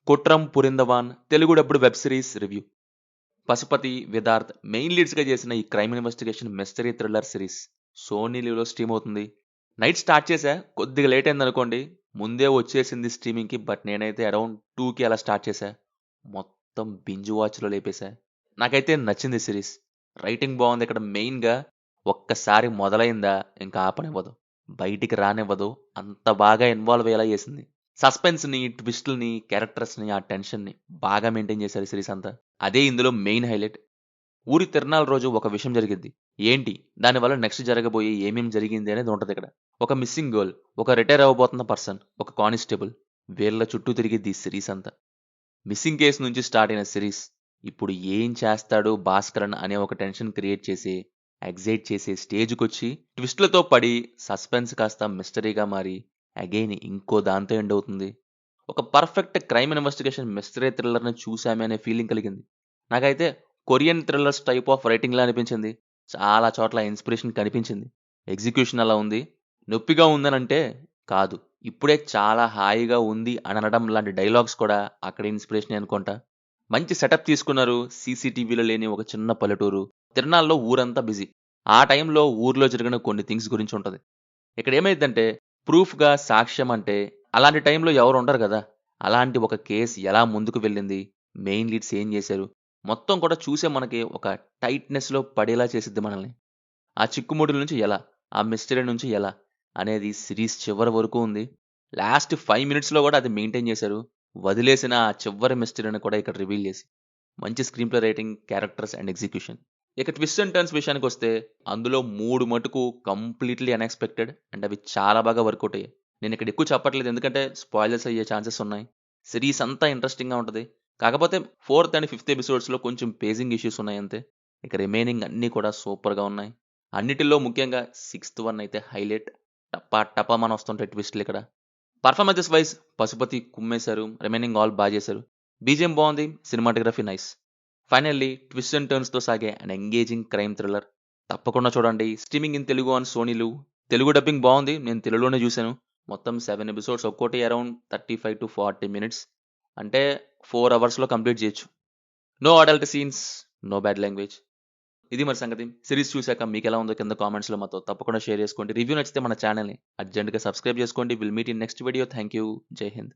కుట్రం పురిందవాన్ తెలుగు డబ్బుడు web series review. Pasupathi, Vidharth main లీడ్స్గా చేసిన ఈ crime investigation mystery thriller series Sony లీవ్లో స్ట్రీమ్ అవుతుంది. నైట్ స్టార్ట్ చేశా, కొద్దిగా లేట్ అయింది అనుకోండి. ముందే వచ్చేసింది స్ట్రీమింగ్కి, బట్ నేనైతే అరౌండ్ 2కి అలా స్టార్ట్ చేశా. మొత్తం బింజ్ వాచ్లో లేపేశా. నాకైతే నచ్చింది సిరీస్. రైటింగ్ బాగుంది. ఇక్కడ మెయిన్గా ఒక్కసారి మొదలైందా ఇంకా ఆపనివ్వదు, బయటికి రానివ్వదు. అంత బాగా ఇన్వాల్వ్ అయ్యేలా చేసింది. సస్పెన్స్ని, ట్విస్ట్లని, క్యారెక్టర్స్ని, ఆ టెన్షన్ని బాగా మెయింటైన్ చేశారు ఈ సిరీస్ అంతా. అదే ఇందులో మెయిన్ హైలైట్. ఊరి తిరణాల రోజు ఒక విషయం జరిగిద్ది. ఏంటి, దానివల్ల నెక్స్ట్ జరగబోయే ఏమేం జరిగింది అనేది ఉంటుంది ఇక్కడ. ఒక మిస్సింగ్ గర్ల్, ఒక రిటైర్ అవ్వబోతున్న పర్సన్, ఒక కానిస్టేబుల్, వీళ్ళ చుట్టూ తిరిగిద్ది ఈ సిరీస్ అంతా. మిస్సింగ్ కేసు నుంచి స్టార్ట్ అయిన సిరీస్ ఇప్పుడు ఏం చేస్తాడు భాస్కరన్ అనే ఒక టెన్షన్ క్రియేట్ చేసి ఎగ్జైట్ చేసే స్టేజ్కి వచ్చి ట్విస్ట్లతో పడి సస్పెన్స్ కాస్త మిస్టరీగా మారి అగైన్ ఇంకో దాంతో ఎండ్ అవుతుంది. ఒక పర్ఫెక్ట్ క్రైమ్ ఇన్వెస్టిగేషన్ మిస్టరీ థ్రిల్లర్ని చూసామే అనే ఫీలింగ్ కలిగింది. నాకైతే కొరియన్ థ్రిల్లర్స్ టైప్ ఆఫ్ రైటింగ్లా అనిపించింది. చాలా చోట్ల ఇన్స్పిరేషన్ కనిపించింది. ఎగ్జిక్యూషన్ అలా ఉంది. నొప్పిగా ఉందనంటే కాదు, ఇప్పుడే చాలా హాయిగా ఉంది అని అనడం లాంటి డైలాగ్స్ కూడా అక్కడ ఇన్స్పిరేషన్ అనుకుంటా. మంచి సెటప్ తీసుకున్నారు. సీసీటీవీలో లేని ఒక చిన్న పల్లెటూరు, తిరణాల్లో ఊరంతా బిజీ. ఆ టైంలో ఊర్లో జరిగిన కొన్ని థింగ్స్ గురించి ఉంటుంది. ఇక్కడ ఏమైందంటే ప్రూఫ్గా సాక్ష్యం అంటే అలాంటి టైంలో ఎవరు ఉండరు కదా. అలాంటి ఒక కేసు ఎలా ముందుకు వెళ్ళింది, మెయిన్ లీడ్స్ ఏం చేశారు, మొత్తం కూడా చూసే మనకి ఒక టైట్నెస్లో పడేలా చేసిద్ది మనల్ని. ఆ చిక్కుముడుల నుంచి ఎలా, ఆ మిస్టరీ నుంచి ఎలా అనేది సిరీస్ చివరి వరకు ఉంది. లాస్ట్ 5 minutesలో కూడా అది మెయింటైన్ చేశారు. వదిలేసిన ఆ చివరి మిస్టరీని కూడా ఇక్కడ రివీల్ చేసి మంచి screen play writing, characters and execution. ఇక ట్విస్ట్ అండ్ టర్న్స్ విషయానికి వస్తే అందులో 3 మటుకు కంప్లీట్లీ అన్ఎక్స్పెక్టెడ్ అండ్ అవి చాలా బాగా వర్కౌట్ అయ్యాయి. నేను ఇక్కడ ఎక్కువ చెప్పట్లేదు ఎందుకంటే స్పాయిలర్స్ అయ్యే ఛాన్సెస్ ఉన్నాయి. సిరీస్ అంతా ఇంట్రెస్టింగ్గా ఉంటుంది. కాకపోతే 4th and 5th ఎపిసోడ్స్లో కొంచెం పేజింగ్ ఇష్యూస్ ఉన్నాయి అంతే. ఇక రిమైనింగ్ అన్నీ కూడా సూపర్గా ఉన్నాయి. అన్నిటిలో ముఖ్యంగా 6th వన్ అయితే హైలైట్. టపా టపా మన వస్తుంటాయి ట్విస్ట్లు ఇక్కడ. పర్ఫార్మెన్సెస్ వైజ్ పశుపతి కుమ్మేశారు, రిమైనింగ్ ఆల్ బాగా చేశారు. బీజిఎం బాగుంది, cinematography nice. Finally twist and టర్న్స్తో సాగే అండ్ ఎంగేజింగ్ క్రైమ్ థ్రిల్లర్. తప్పకుండా చూడండి. స్ట్రీమింగ్ ఇన్ తెలుగు ఆన్ సోనీలు. తెలుగు డబ్బింగ్ బాగుంది, నేను తెలుగులోనే చూశాను. మొత్తం 7 ఎపిసోడ్స్, ఒక్కోటి అరౌండ్ 35 to 40 minutes. అంటే 4 hours కంప్లీట్ చేయొచ్చు. No adult scenes, no bad language. ఇది మరి సంగతి. సిరీస్ చూశాక మీకు ఎలా ఉందో కింద కామెంట్స్లో మాతో తప్పకుండా షేర్ చేసుకోండి. రివ్యూ నచ్చితే మన ఛానల్ని అర్జెంట్గా సబ్స్క్రైబ్ చేసుకోండి. Will meet in next video. Thank you. జై హింద్.